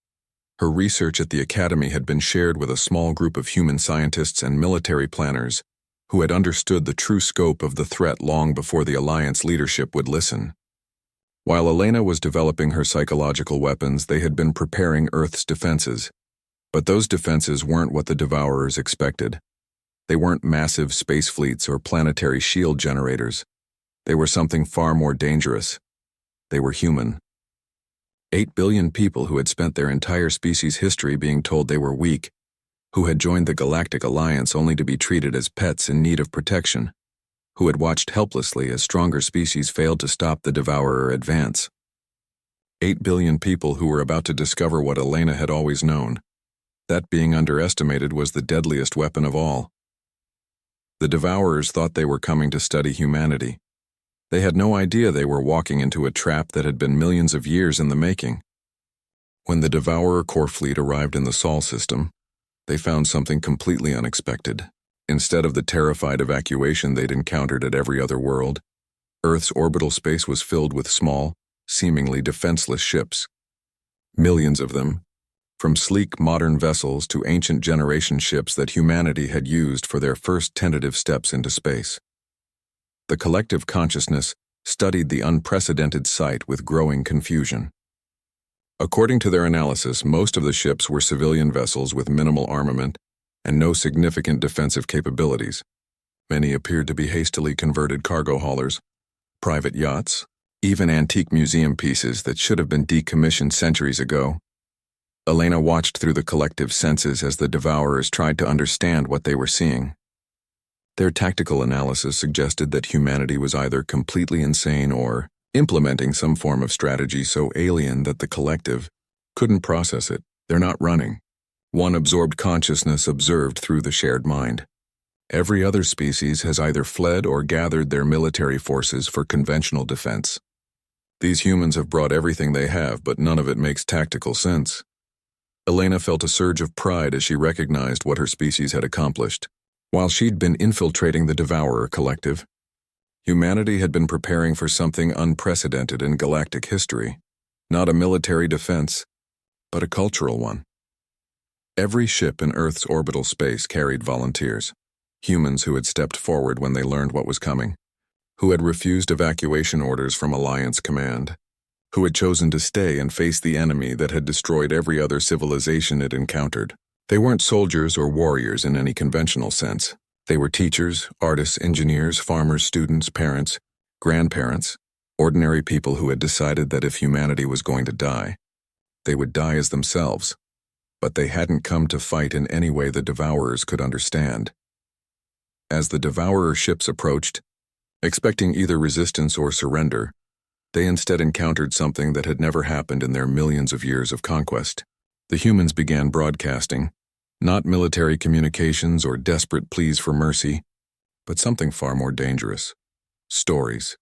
Her research at the Academy had been shared with a small group of human scientists and military planners who had understood the true scope of the threat long before the Alliance leadership would listen. While Elena was developing her psychological weapons, they had been preparing Earth's defenses. But those defenses weren't what the Devourers expected. They weren't massive space fleets or planetary shield generators. They were something far more dangerous. They were human. 8 billion people who had spent their entire species' history being told they were weak, who had joined the Galactic Alliance only to be treated as pets in need of protection, who had watched helplessly as stronger species failed to stop the Devourer advance. 8 billion people who were about to discover what Elena had always known. That being underestimated was the deadliest weapon of all. The Devourers thought they were coming to study humanity. They had no idea they were walking into a trap that had been millions of years in the making. When the Devourer core fleet arrived in the Sol system, they found something completely unexpected. Instead of the terrified evacuation they'd encountered at every other world, Earth's orbital space was filled with small, seemingly defenseless ships. Millions of them, from sleek modern vessels to ancient generation ships that humanity had used for their first tentative steps into space. The collective consciousness studied the unprecedented sight with growing confusion. According to their analysis, most of the ships were civilian vessels with minimal armament and no significant defensive capabilities. Many appeared to be hastily converted cargo haulers, private yachts, even antique museum pieces that should have been decommissioned centuries ago. Elena watched through the collective senses as the Devourers tried to understand what they were seeing. Their tactical analysis suggested that humanity was either completely insane or implementing some form of strategy so alien that the collective couldn't process it. They're not running. One absorbed consciousness observed through the shared mind. Every other species has either fled or gathered their military forces for conventional defense. These humans have brought everything they have, but none of it makes tactical sense. Elena felt a surge of pride as she recognized what her species had accomplished. While she'd been infiltrating the Devourer collective, humanity had been preparing for something unprecedented in galactic history. Not a military defense, but a cultural one. Every ship in Earth's orbital space carried volunteers, humans who had stepped forward when they learned what was coming, who had refused evacuation orders from Alliance Command, who had chosen to stay and face the enemy that had destroyed every other civilization it encountered. They weren't soldiers or warriors in any conventional sense. They were teachers, artists, engineers, farmers, students, parents, grandparents, ordinary people who had decided that if humanity was going to die, they would die as themselves. But they hadn't come to fight in any way the Devourers could understand. As the Devourer ships approached, expecting either resistance or surrender, they instead encountered something that had never happened in their millions of years of conquest. The humans began broadcasting, not military communications or desperate pleas for mercy, but something far more dangerous: stories.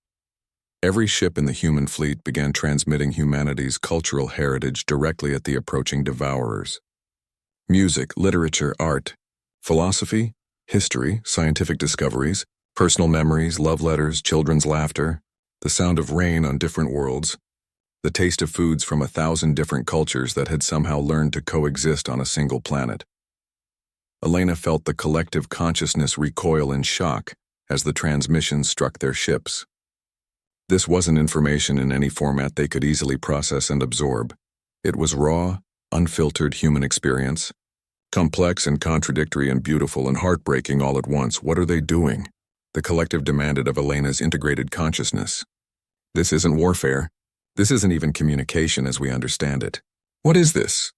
Every ship in the human fleet began transmitting humanity's cultural heritage directly at the approaching Devourers. Music, literature, art, philosophy, history, scientific discoveries, personal memories, love letters, children's laughter, the sound of rain on different worlds, the taste of foods from 1,000 different cultures that had somehow learned to coexist on a single planet. Elena felt the collective consciousness recoil in shock as the transmissions struck their ships. This wasn't information in any format they could easily process and absorb. It was raw, unfiltered human experience. Complex and contradictory and beautiful and heartbreaking all at once. What are they doing? The collective demanded of Elena's integrated consciousness. This isn't warfare. This isn't even communication as we understand it. What is this?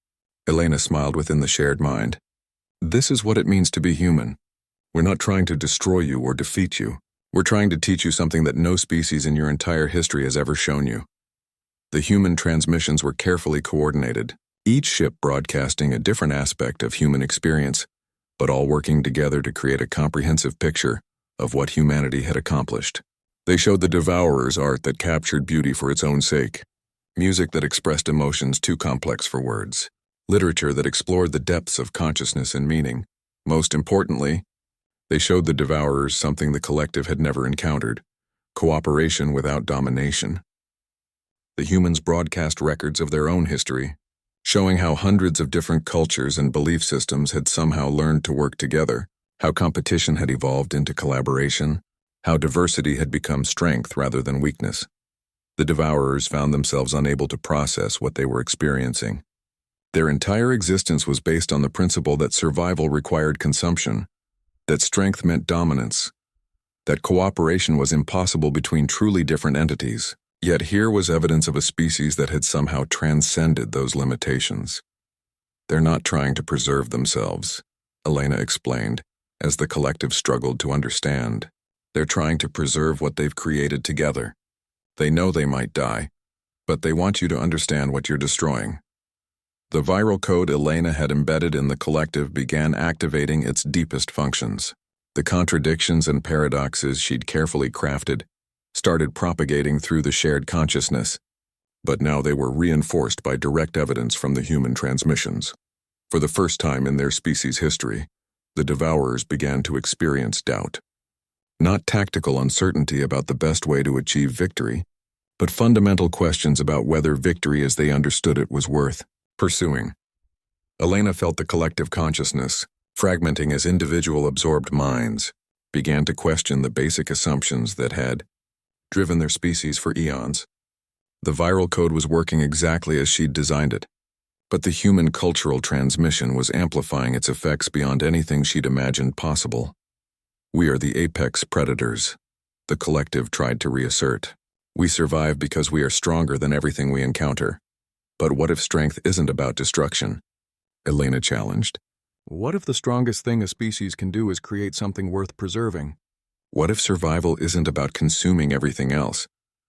Elena smiled within the shared mind. This is what it means to be human. We're not trying to destroy you or defeat you. We're trying to teach you something that no species in your entire history has ever shown you. The human transmissions were carefully coordinated, each ship broadcasting a different aspect of human experience, but all working together to create a comprehensive picture of what humanity had accomplished. They showed the Devourers art that captured beauty for its own sake, music that expressed emotions too complex for words, literature that explored the depths of consciousness and meaning. Most importantly, they showed the Devourers something the collective had never encountered: cooperation without domination. The humans broadcast records of their own history, showing how hundreds of different cultures and belief systems had somehow learned to work together, how competition had evolved into collaboration, how diversity had become strength rather than weakness. The Devourers found themselves unable to process what they were experiencing. Their entire existence was based on the principle that survival required consumption, that strength meant dominance, that cooperation was impossible between truly different entities. Yet here was evidence of a species that had somehow transcended those limitations. They're not trying to preserve themselves, Elena explained, as the collective struggled to understand. They're trying to preserve what they've created together. They know they might die, but they want you to understand what you're destroying. The viral code Elena had embedded in the collective began activating its deepest functions. The contradictions and paradoxes she'd carefully crafted started propagating through the shared consciousness, but now they were reinforced by direct evidence from the human transmissions. For the first time in their species' history, the Devourers began to experience doubt. Not tactical uncertainty about the best way to achieve victory, but fundamental questions about whether victory as they understood it was worth pursuing. Elena felt the collective consciousness, fragmenting as individual absorbed minds, began to question the basic assumptions that had driven their species for eons. The viral code was working exactly as she'd designed it, but the human cultural transmission was amplifying its effects beyond anything she'd imagined possible. We are the apex predators, the collective tried to reassert. We survive because we are stronger than everything we encounter. But what if strength isn't about destruction? Elena challenged. What if the strongest thing a species can do is create something worth preserving? What if survival isn't about consuming everything else,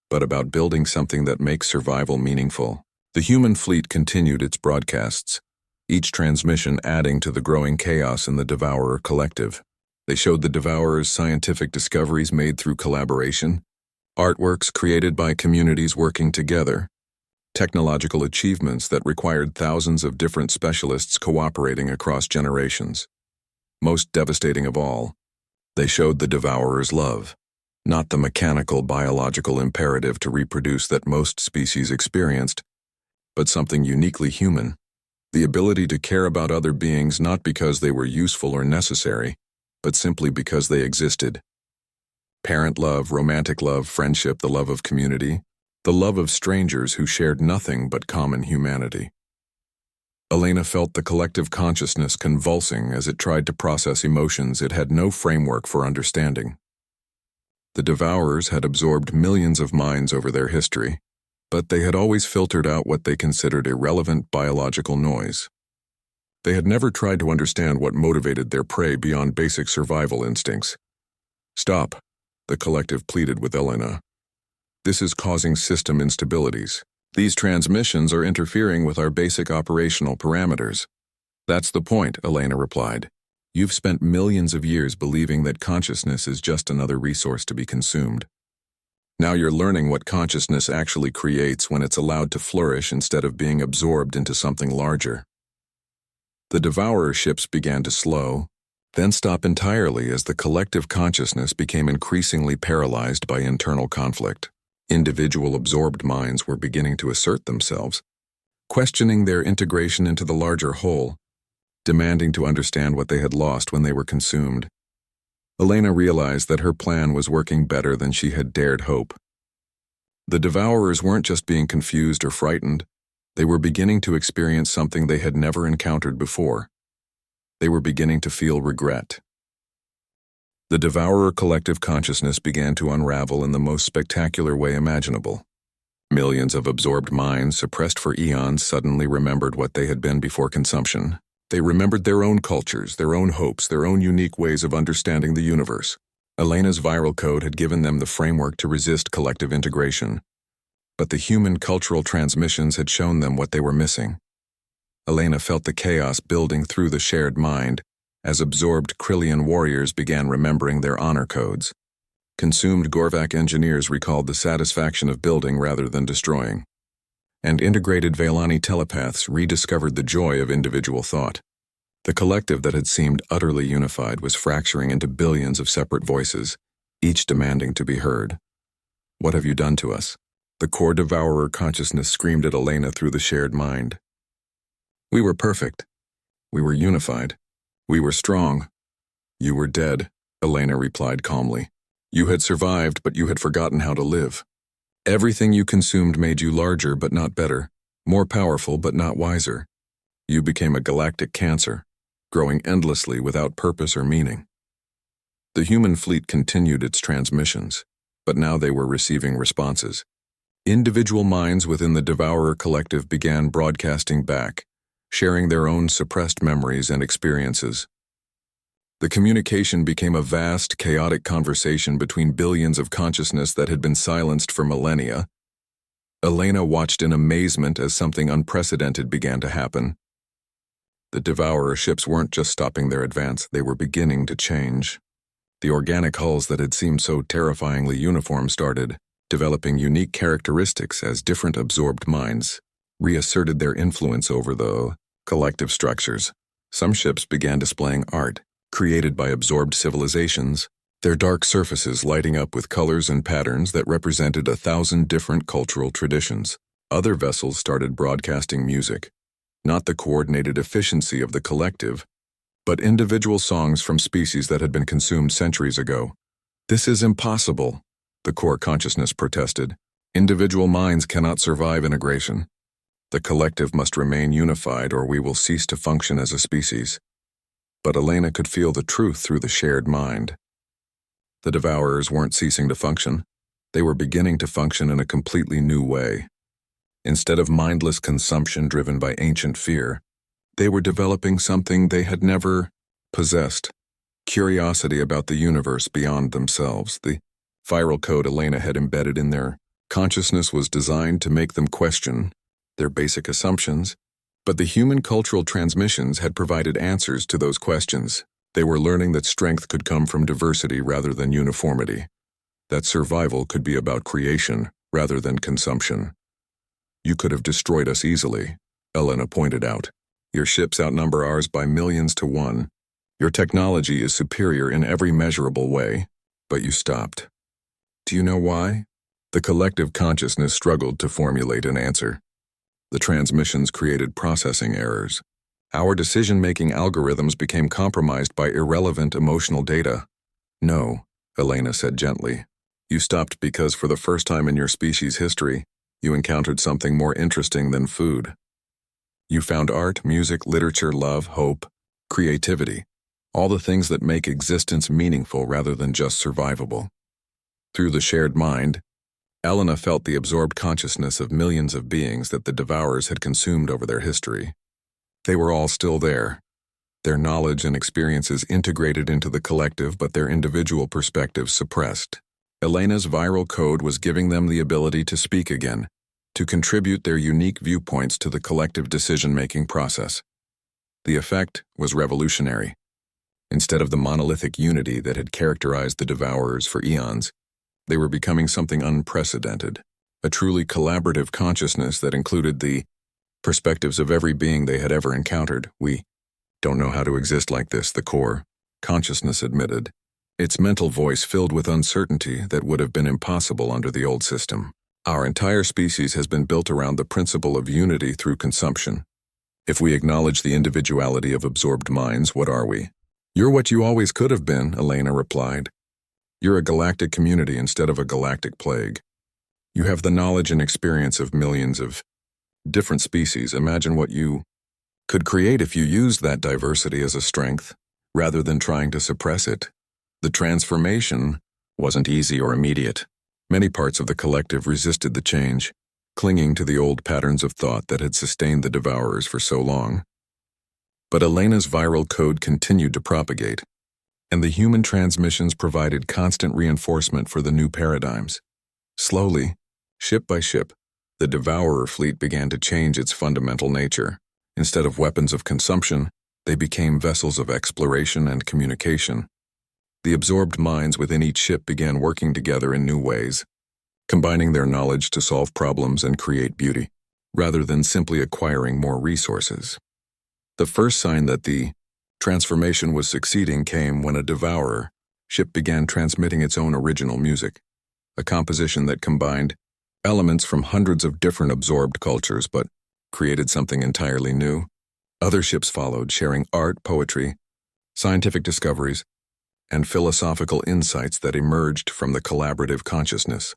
but about building something that makes survival meaningful? The human fleet continued its broadcasts, each transmission adding to the growing chaos in the Devourer collective. They showed the Devourer's scientific discoveries made through collaboration, artworks created by communities working together, technological achievements that required thousands of different specialists cooperating across generations. Most devastating of all, they showed the Devourer's love, not the mechanical biological imperative to reproduce that most species experienced, but something uniquely human, the ability to care about other beings not because they were useful or necessary, but simply because they existed. Parent love, romantic love, friendship, the love of community, the love of strangers who shared nothing but common humanity. Elena felt the collective consciousness convulsing as it tried to process emotions it had no framework for understanding. The Devourers had absorbed millions of minds over their history, but they had always filtered out what they considered irrelevant biological noise. They had never tried to understand what motivated their prey beyond basic survival instincts. "Stop," the collective pleaded with Elena. "This is causing system instabilities. These transmissions are interfering with our basic operational parameters." "That's the point," Elena replied. "You've spent millions of years believing that consciousness is just another resource to be consumed. Now you're learning what consciousness actually creates when it's allowed to flourish instead of being absorbed into something larger." The Devourer ships began to slow, then stop entirely as the collective consciousness became increasingly paralyzed by internal conflict. Individual absorbed minds were beginning to assert themselves, questioning their integration into the larger whole, demanding to understand what they had lost when they were consumed. Elena realized that her plan was working better than she had dared hope. The Devourers weren't just being confused or frightened, they were beginning to experience something they had never encountered before. They were beginning to feel regret. The Devourer collective consciousness began to unravel in the most spectacular way imaginable. Millions of absorbed minds, suppressed for eons, suddenly remembered what they had been before consumption. They remembered their own cultures, their own hopes, their own unique ways of understanding the universe. Elena's viral code had given them the framework to resist collective integration, but the human cultural transmissions had shown them what they were missing. Elena felt the chaos building through the shared mind as absorbed Krillian warriors began remembering their honor codes. Consumed Gorvak engineers recalled the satisfaction of building rather than destroying. And integrated Veilani telepaths rediscovered the joy of individual thought. The collective that had seemed utterly unified was fracturing into billions of separate voices, each demanding to be heard. "What have you done to us?" The core Devourer consciousness screamed at Elena through the shared mind. "We were perfect. We were unified. We were strong. You were dead," Elena replied calmly. "You had survived, but you had forgotten how to live. Everything you consumed made you larger but not better, more powerful but not wiser. You became a galactic cancer, growing endlessly without purpose or meaning." The human fleet continued its transmissions, but now they were receiving responses. Individual minds within the Devourer collective began broadcasting back, sharing their own suppressed memories and experiences. The communication became a vast, chaotic conversation between billions of consciousness that had been silenced for millennia. Elena watched in amazement as something unprecedented began to happen. The Devourer ships weren't just stopping their advance, they were beginning to change. The organic hulls that had seemed so terrifyingly uniform started developing unique characteristics as different absorbed minds reasserted their influence over the collective structures. Some ships began displaying art, created by absorbed civilizations, their dark surfaces lighting up with colors and patterns that represented 1,000 different cultural traditions. Other vessels started broadcasting music, not the coordinated efficiency of the collective, but individual songs from species that had been consumed centuries ago. "This is impossible," the core consciousness protested. "Individual minds cannot survive integration. The collective must remain unified or we will cease to function as a species." But Elena could feel the truth through the shared mind. The Devourers weren't ceasing to function. They were beginning to function in a completely new way. Instead of mindless consumption driven by ancient fear, They were developing something they had never possessed: curiosity about the universe beyond themselves. The viral code Elena had embedded in their consciousness was designed to make them question their basic assumptions, but the human cultural transmissions had provided answers to those questions. They were learning that strength could come from diversity rather than uniformity, that survival could be about creation rather than consumption. "You could have destroyed us easily," Elena pointed out. "Your ships outnumber ours by millions to one. Your technology is superior in every measurable way, but you stopped. Do you know why?" The collective consciousness struggled to formulate an answer. The transmissions created processing errors. Our decision-making algorithms became compromised by irrelevant emotional data. "No," Elena said gently. "You stopped because for the first time in your species' history, you encountered something more interesting than food. You found art, music, literature, love, hope, creativity, all the things that make existence meaningful rather than just survivable." Through the shared mind, Elena felt the absorbed consciousness of millions of beings that the Devourers had consumed over their history. They were all still there, their knowledge and experiences integrated into the collective, but their individual perspectives suppressed. Elena's viral code was giving them the ability to speak again, to contribute their unique viewpoints to the collective decision-making process. The effect was revolutionary. Instead of the monolithic unity that had characterized the Devourers for eons, they were becoming something unprecedented, a truly collaborative consciousness that included the perspectives of every being they had ever encountered. "We don't know how to exist like this," the core consciousness admitted, its mental voice filled with uncertainty that would have been impossible under the old system. "Our entire species has been built around the principle of unity through consumption. If we acknowledge the individuality of absorbed minds, what are we?" "You're what you always could have been," Elena replied. "You're a galactic community instead of a galactic plague. You have the knowledge and experience of millions of different species. Imagine what you could create if you used that diversity as a strength, rather than trying to suppress it." The transformation wasn't easy or immediate. Many parts of the collective resisted the change, clinging to the old patterns of thought that had sustained the Devourers for so long. But Elena's viral code continued to propagate, and the human transmissions provided constant reinforcement for the new paradigms. Slowly, ship by ship, the Devourer fleet began to change its fundamental nature. Instead of weapons of consumption, they became vessels of exploration and communication. The absorbed minds within each ship began working together in new ways, combining their knowledge to solve problems and create beauty, rather than simply acquiring more resources. The first sign that the transformation was succeeding came when a Devourer ship began transmitting its own original music, a composition that combined elements from hundreds of different absorbed cultures but created something entirely new. Other ships followed, sharing art, poetry, scientific discoveries, and philosophical insights that emerged from the collaborative consciousness.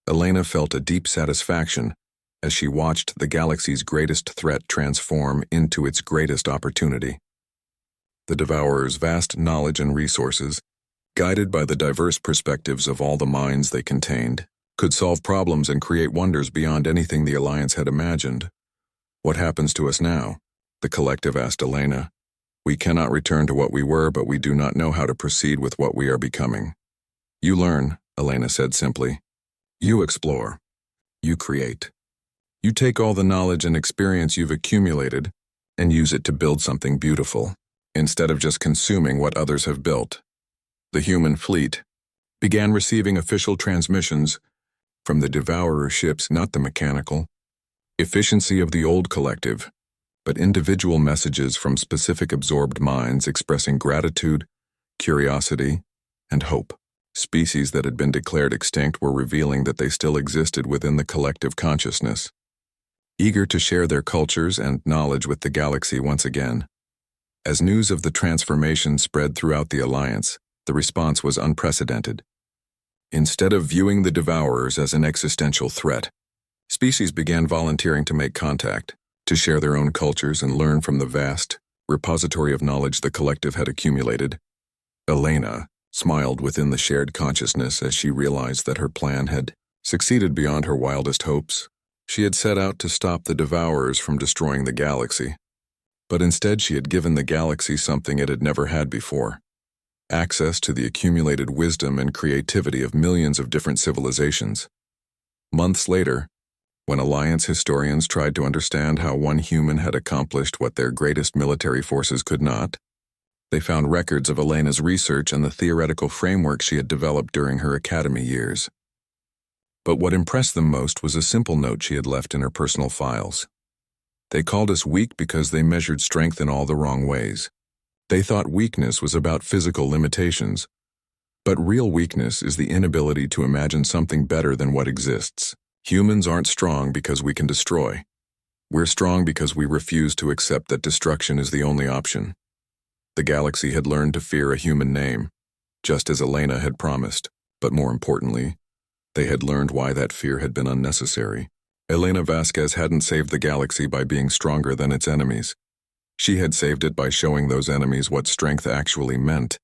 Elena felt a deep satisfaction as she watched the galaxy's greatest threat transform into its greatest opportunity. The Devourers' vast knowledge and resources, guided by the diverse perspectives of all the minds they contained, could solve problems and create wonders beyond anything the Alliance had imagined. "What happens to us now?" the collective asked Elena. "We cannot return to what we were, but we do not know how to proceed with what we are becoming." "You learn," Elena said simply. "You explore. You create. You take all the knowledge and experience you've accumulated and use it to build something beautiful, instead of just consuming what others have built." The human fleet began receiving official transmissions from the Devourer ships, not the mechanical efficiency of the old collective, but individual messages from specific absorbed minds expressing gratitude, curiosity, and hope. Species that had been declared extinct were revealing that they still existed within the collective consciousness, eager to share their cultures and knowledge with the galaxy once again. As news of the transformation spread throughout the Alliance, the response was unprecedented. Instead of viewing the Devourers as an existential threat, species began volunteering to make contact, to share their own cultures and learn from the vast repository of knowledge the collective had accumulated. Elena smiled within the shared consciousness as she realized that her plan had succeeded beyond her wildest hopes. She had set out to stop the Devourers from destroying the galaxy, But instead she had given the galaxy something it had never had before: access to the accumulated wisdom and creativity of millions of different civilizations. Months later, when Alliance historians tried to understand how one human had accomplished what their greatest military forces could not, they found records of Elena's research and the theoretical framework she had developed during her academy years. But what impressed them most was a simple note she had left in her personal files. They called us weak because they measured strength in all the wrong ways. They thought weakness was about physical limitations, but real weakness is the inability to imagine something better than what exists. Humans aren't strong because we can destroy. We're strong because we refuse to accept that destruction is the only option. The galaxy had learned to fear a human name, just as Elena had promised, but more importantly, they had learned why that fear had been unnecessary. Elena Vasquez hadn't saved the galaxy by being stronger than its enemies. She had saved it by showing those enemies what strength actually meant.